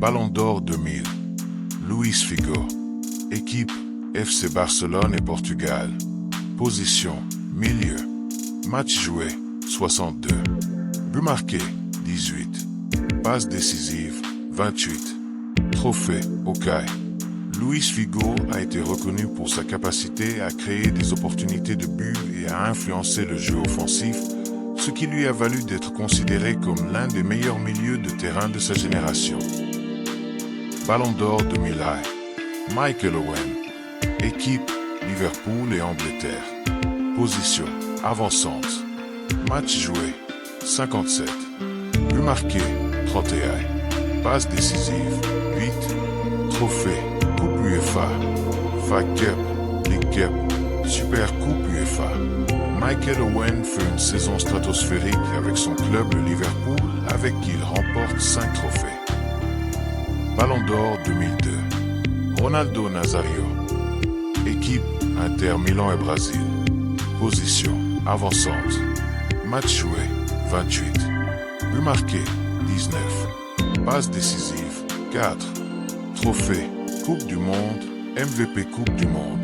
Ballon d'Or 2000. Luís Figo. Équipe, FC Barcelone et Portugal. Position, milieu. Match joué, 62. But marqué, 18. Passe décisive, 28. Trophée, OK. Luís Figo a été reconnu pour sa capacité à créer des opportunités de but et à influencer le jeu offensif, ce qui lui a valu d'être considéré comme l'un des meilleurs milieux de terrain de sa génération. Ballon d'Or 2001. Michael Owen. Équipe, Liverpool et Angleterre. Position, avançante. Match joué, 57. But marqué, 31. Passe décisive, 8. Trophée, Coupe UEFA. FA Cup, League Cup, Super Coupe UEFA. Michael Owen fait une saison stratosphérique avec son club le Liverpool, avec qui il remporte 5 trophées. Ballon d'Or 2002. Ronaldo Nazario. Équipe, Inter Milan et Brésil. Position, avançante. Match joué, 28. But marqué, 19. Passe décisive, 4. Trophée, Coupe du Monde, MVP Coupe du Monde.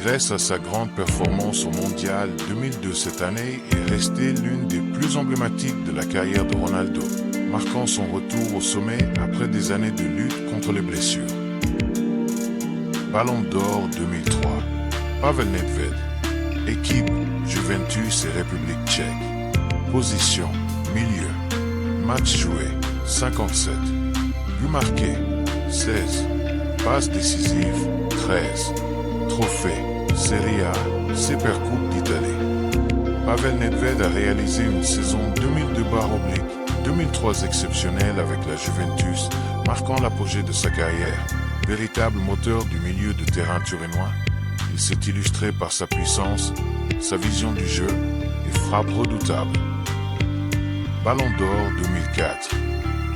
Grâce à sa grande performance au Mondial 2002 cette année, est restée l'une des plus emblématiques de la carrière de Ronaldo, marquant son retour au sommet après des années de lutte contre les blessures. Ballon d'Or 2003. Pavel Nedved. Équipe, Juventus et République tchèque. Position, milieu. Match joué, 57. But marqué, 16. Passe décisive, 13. Trophée, Serie A, Supercoupe d'Italie. Pavel Nedved a réalisé une saison 2002/2003 exceptionnelle avec la Juventus, marquant l'apogée de sa carrière. Véritable moteur du milieu de terrain turinois, il s'est illustré par sa puissance, sa vision du jeu et frappe redoutable. Ballon d'Or 2004.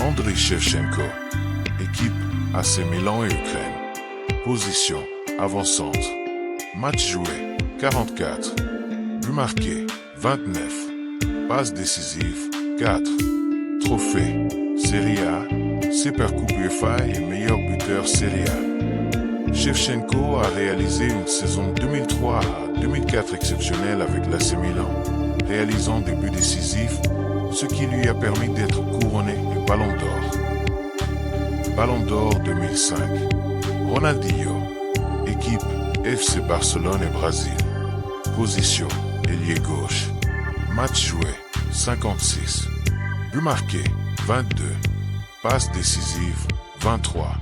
Andriy Shevchenko. Équipe, AC Milan et Ukraine. Position, avançante. Match joué, 44. But marqué, 29. Passe décisive, 4. Trophée, Serie A, Supercoupe UEFA et meilleur buteur Serie A. Shevchenko a réalisé une saison 2003/2004 exceptionnelle avec l'AC Milan, réalisant des buts décisifs, ce qui lui a permis d'être couronné du Ballon d'Or. Ballon d'Or 2005. Ronaldinho. Équipe, FC Barcelone et Brésil. Position, ailier gauche. Match joué, 56. But marqué, 22. Passe décisive, 23.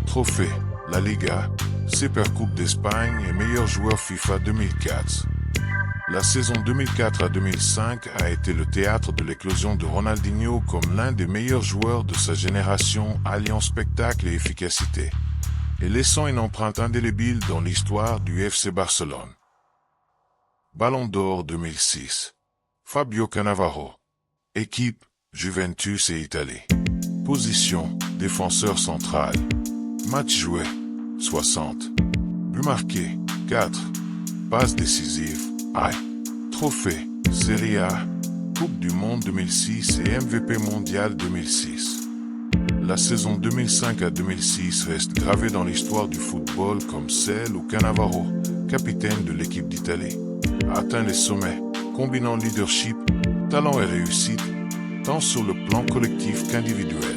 Trophée, La Liga, Supercoupe d'Espagne et meilleur joueur FIFA 2004. La saison 2004/2005 a été le théâtre de l'éclosion de Ronaldinho comme l'un des meilleurs joueurs de sa génération, alliant spectacle et efficacité, et laissant une empreinte indélébile dans l'histoire du FC Barcelone. Ballon d'Or 2006. Fabio Cannavaro. Équipe, Juventus et Italie. Position, défenseur central. Match joué, 60. But marqué, 4. Passe décisive, 1. Trophée, Serie A, Coupe du Monde 2006 et MVP Mondial 2006. La saison 2005/2006 reste gravée dans l'histoire du football comme celle où Cannavaro, capitaine de l'équipe d'Italie, a atteint les sommets, combinant leadership, talent et réussite, tant sur le plan collectif qu'individuel.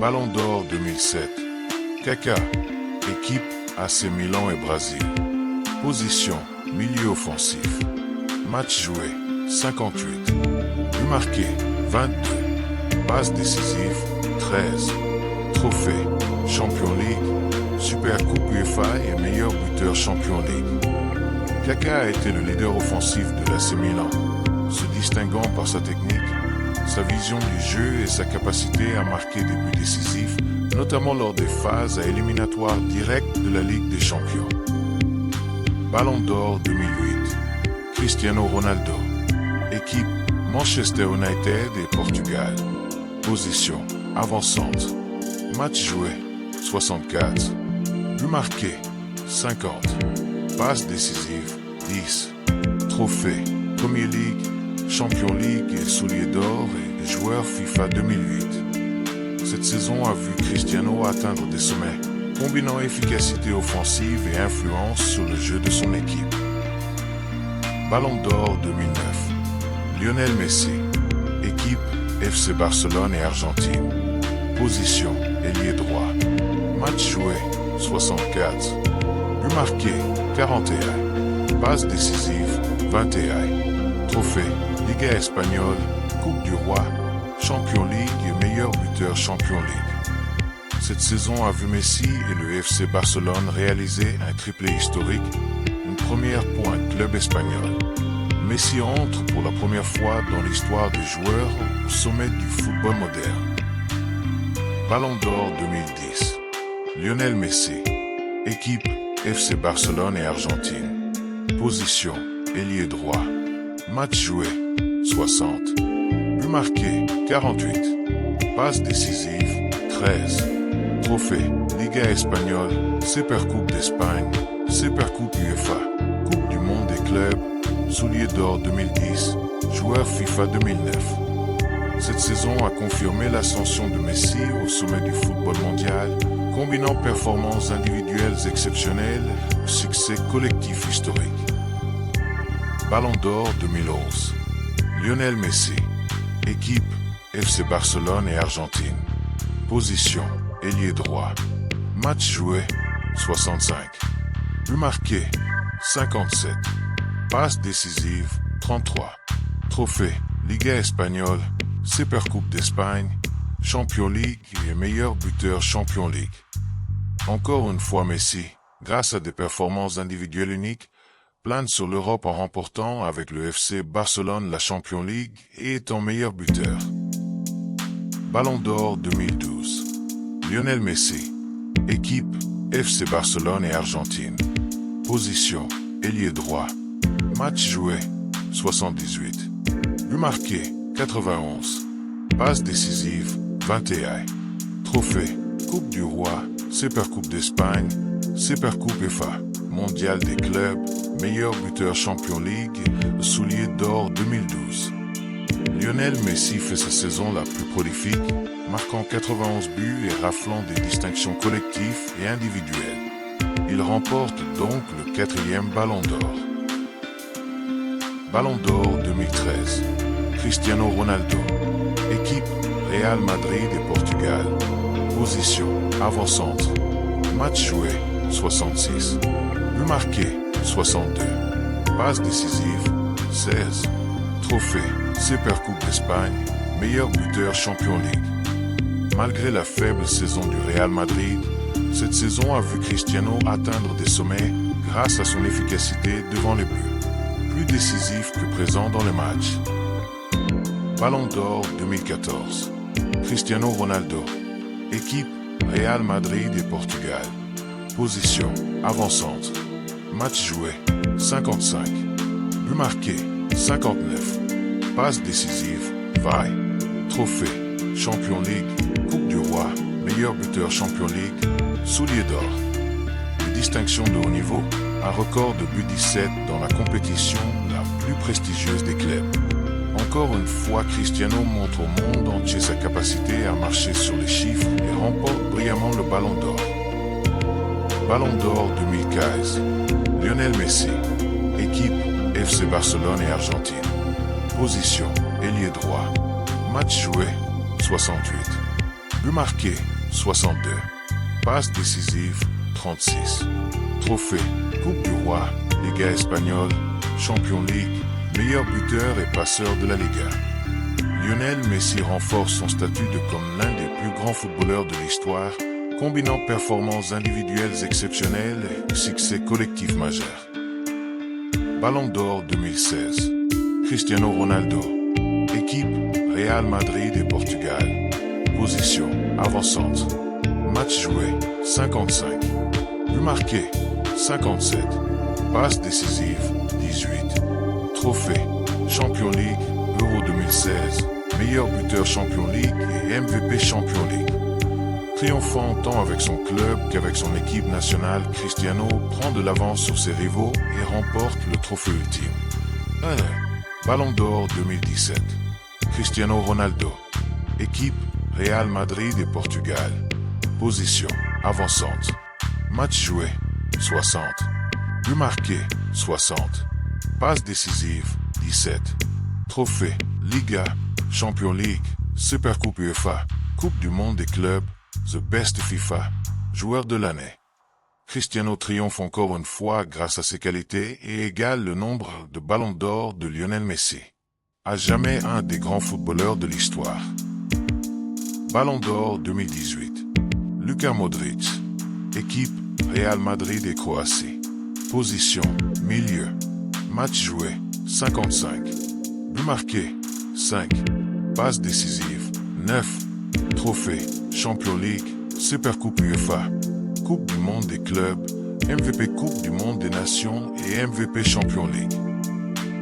Ballon d'Or 2007. Kaká. Équipe, AC Milan et Brésil. Position, milieu offensif. Match joué, 58. But marqué, 22. Passe décisive, 13. Trophée, Champions League, Supercoupe UEFA et meilleur buteur Champions League. Kaká a été le leader offensif de l'AC Milan, se distinguant par sa technique, sa vision du jeu et sa capacité à marquer des buts décisifs, notamment lors des phases à éliminatoires directes de la Ligue des Champions. Ballon d'Or 2008. Cristiano Ronaldo. Équipe, Manchester United et Portugal. Position, avançante. Match joué, 64. But marqué, 50. Passe décisive, 10. Trophée, Premier League, Champions League et soulier d'or et joueur FIFA 2008. Cette saison a vu Cristiano atteindre des sommets, combinant efficacité offensive et influence sur le jeu de son équipe. Ballon d'Or 2009. Lionel Messi. Équipe FC Barcelone et Argentine. Position ailier droit. Match joué 64. But marqué 41. Passe décisive 21. Trophée Liga espagnole, Coupe du Roi, Champions League et meilleur buteur Champions League. Cette saison a vu Messi et le FC Barcelone réaliser un triplé historique, une première pour un club espagnol. Messi entre pour la première fois dans l'histoire des joueurs au sommet du football moderne. Ballon d'Or 2010. Lionel Messi. Équipe FC Barcelone et Argentine. Position ailier droit. Match joué 60. But marqué 48. Passe décisive 13. Trophée Liga espagnole, Supercoupe d'Espagne, Supercoupe UEFA, Coupe du monde des clubs, Soulier d'or 2010, joueur FIFA 2009. Cette saison a confirmé l'ascension de Messi au sommet du football mondial, combinant performances individuelles exceptionnelles et succès collectif historique. Ballon d'Or 2011. Lionel Messi. Équipe FC Barcelone et Argentine. Position ailier droit. Match joué 65. But marqué 57. Passe décisive 33. Trophée Liga espagnole, Supercoupe d'Espagne, Champions League et meilleur buteur Champions League. Encore une fois Messi, grâce à des performances individuelles uniques, plane sur l'Europe en remportant avec le FC Barcelone la Champions League et étant meilleur buteur. Ballon d'Or 2012. Lionel Messi. Équipe FC Barcelone et Argentine. Position ailier droit. Match joué 78. But marqué 91. Passe décisive 21. Trophée Coupe du Roi, Supercoupe d'Espagne, Supercoupe UEFA, Mondial des clubs, meilleur buteur Champions League, Soulier d'or 2012. Lionel Messi fait sa saison la plus prolifique, marquant 91 buts et raflant des distinctions collectives et individuelles. Il remporte donc le 4e Ballon d'Or. Ballon d'Or 2013. Cristiano Ronaldo. Équipe Real Madrid et Portugal. Position avant-centre. Match joué 66. But marqué 62. Passe décisive 16. Trophée Supercoupe d'Espagne. Meilleur buteur Champions League. Malgré la faible saison du Real Madrid, cette saison a vu Cristiano atteindre des sommets grâce à son efficacité devant les buts, plus décisif que présent dans les matchs. Ballon d'Or 2014. Cristiano Ronaldo. Équipe Real Madrid et Portugal. Position avant-centre. Match joué 55. But marqué 59. Passe décisive 20. Trophée Champions League, Coupe du Roi, meilleur buteur Champions League, Soulier d'or. Les distinctions de haut niveau, un record de but 17 dans la compétition la plus prestigieuse des clubs. Encore une fois, Cristiano montre au monde entier sa capacité à marcher sur les chiffres et remporte brillamment le Ballon d'Or. Ballon d'Or 2015. Lionel Messi. Équipe FC Barcelone et Argentine. Position ailier droit. Match joué 68. But marqué 62. Passe décisive 36. Trophée Coupe du Roi, Liga espagnole, Champions League, meilleur buteur et passeur de la Liga. Lionel Messi renforce son statut comme l'un des plus grands footballeurs de l'histoire, combinant performances individuelles exceptionnelles et succès collectif majeur. Ballon d'Or 2016. Cristiano Ronaldo. Équipe Real Madrid et Portugal. Position avant-centre. Match joué 55. But marqué 57. Passe décisive 18. Trophée Champions League, Euro 2016, meilleur buteur Champions League et MVP Champions League. Triomphant tant avec son club qu'avec son équipe nationale, Cristiano prend de l'avance sur ses rivaux et remporte le trophée ultime. Ballon d'Or 2017. Cristiano Ronaldo. Équipe Real Madrid et Portugal. Position avançante. Match joué 60. But marqué 60. Passe décisive 17. Trophée Liga, Champions League, Supercoupe UEFA, Coupe du monde des clubs, The Best FIFA, joueur de l'année. Cristiano triomphe encore une fois grâce à ses qualités et égale le nombre de ballons d'or de Lionel Messi. À jamais un des grands footballeurs de l'histoire. Ballon d'or 2018. Luka Modric. Équipe Real Madrid et Croatie. Position milieu. Match joué 55. But marqué 5. Passe décisive 9. Trophée Champions League, Supercoupe UEFA, Coupe du monde des clubs, MVP Coupe du monde des nations et MVP Champions League.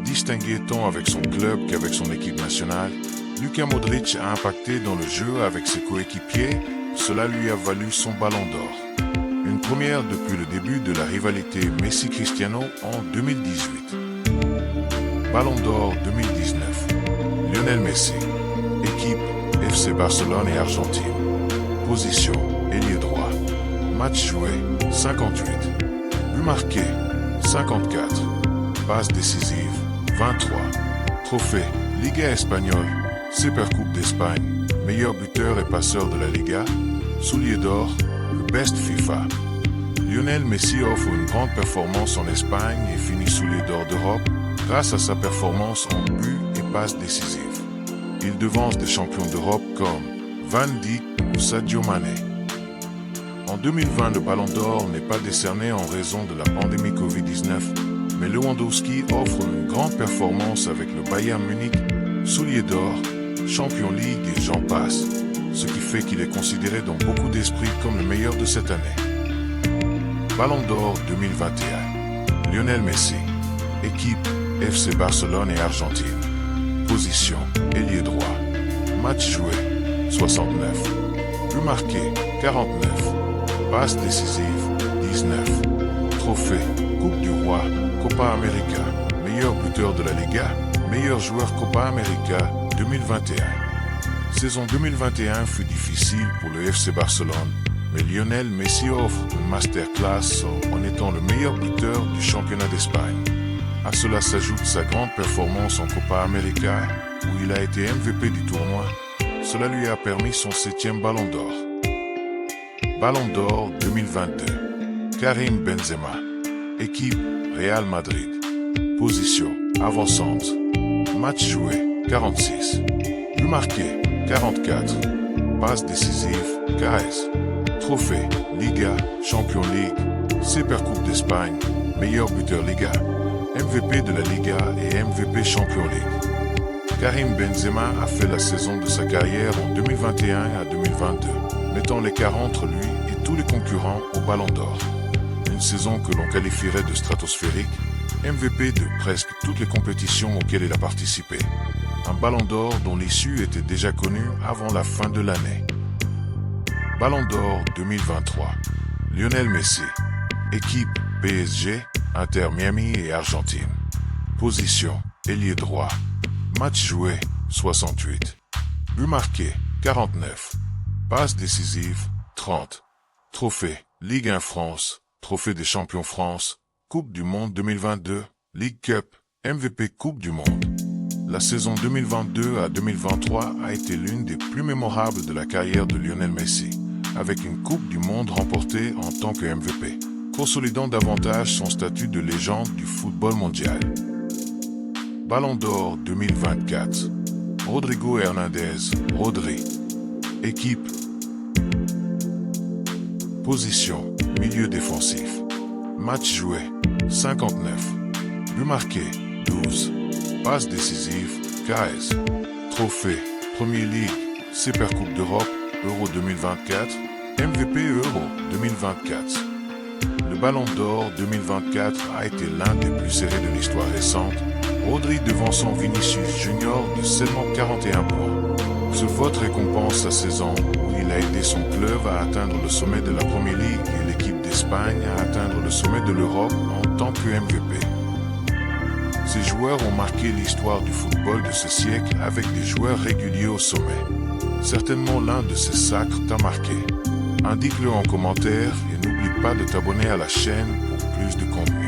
Distingué tant avec son club qu'avec son équipe nationale, Luka Modric a impacté dans le jeu avec ses coéquipiers, cela lui a valu son ballon d'or. Une première depuis le début de la rivalité Messi-Cristiano en 2018. Ballon d'or 2019. Lionel Messi. Équipe FC Barcelone et Argentine. Position ailier droit. Match joué 58. But marqué 54. Passe décisive 23. Trophée Liga espagnole, Supercoupe d'Espagne, meilleur buteur et passeur de la Liga, soulier d'or, le Best FIFA. Lionel Messi offre une grande performance en Espagne et finit soulier d'or d'Europe grâce à sa performance en but et passe décisive. Il devance des champions d'Europe comme Van Dijk ou Sadio Mané. En 2020, le Ballon d'Or n'est pas décerné en raison de la pandémie Covid-19, mais Lewandowski offre une grande performance avec le Bayern Munich, soulier d'or, Champions League et j'en passe, ce qui fait qu'il est considéré dans beaucoup d'esprits comme le meilleur de cette année. Ballon d'Or 2021. Lionel Messi. Équipe FC Barcelone et Argentine. Position ailier droit. Match joué 69. But marqué 49. Passe décisive 19. Trophée Coupe du Roi, Copa América, meilleur buteur de la Liga, meilleur joueur Copa América 2021. Saison 2021 fut difficile pour le FC Barcelone, mais Lionel Messi offre une masterclass en étant le meilleur buteur du championnat d'Espagne. À cela s'ajoute sa grande performance en Copa América, où il a été MVP du tournoi. Cela lui a permis son 7e Ballon d'Or. Ballon d'Or 2022. Karim Benzema. Équipe Real Madrid. Position avançante. Match joué 46. But marqué 44. Passe décisive 15. Trophée Liga, Champions League, Supercoupe d'Espagne, meilleur buteur Liga, MVP de la Liga et MVP Champions League. Karim Benzema a fait la saison de sa carrière en 2021 à 2022, mettant l'écart entre lui et tous les concurrents au Ballon d'Or. Une saison que l'on qualifierait de stratosphérique, MVP de presque toutes les compétitions auxquelles il a participé. Un Ballon d'Or dont l'issue était déjà connue avant la fin de l'année. Ballon d'Or 2023. Lionel Messi. Équipe PSG, Inter Miami et Argentine. Position ailier droit. Match joué 68. But marqué 49. Passe décisive 30. Trophée Ligue 1 France, Trophée des champions France, Coupe du monde 2022, League Cup, MVP Coupe du monde. La saison 2022 à 2023 a été l'une des plus mémorables de la carrière de Lionel Messi, avec une Coupe du monde remportée en tant que MVP, consolidant davantage son statut de légende du football mondial. Ballon d'Or 2024. Rodrigo Hernandez, Rodri. Équipe. Position, milieu défensif. Match joué, 59. But marqué, 12. Passe décisive, 15. Trophée, Premier League, Supercoupe d'Europe, Euro 2024, MVP Euro 2024. Le Ballon d'Or 2024 a été l'un des plus serrés de l'histoire récente, Rodri devançant Vinicius Junior de seulement 41 points. Ce vote récompense sa saison où il a aidé son club à atteindre le sommet de la Premier League et l'équipe d'Espagne à atteindre le sommet de l'Europe en tant que MVP. Ces joueurs ont marqué l'histoire du football de ce siècle avec des joueurs réguliers au sommet. Certainement l'un de ces sacres t'a marqué. Indique-le en commentaire et n'oublie pas de t'abonner à la chaîne pour plus de contenu.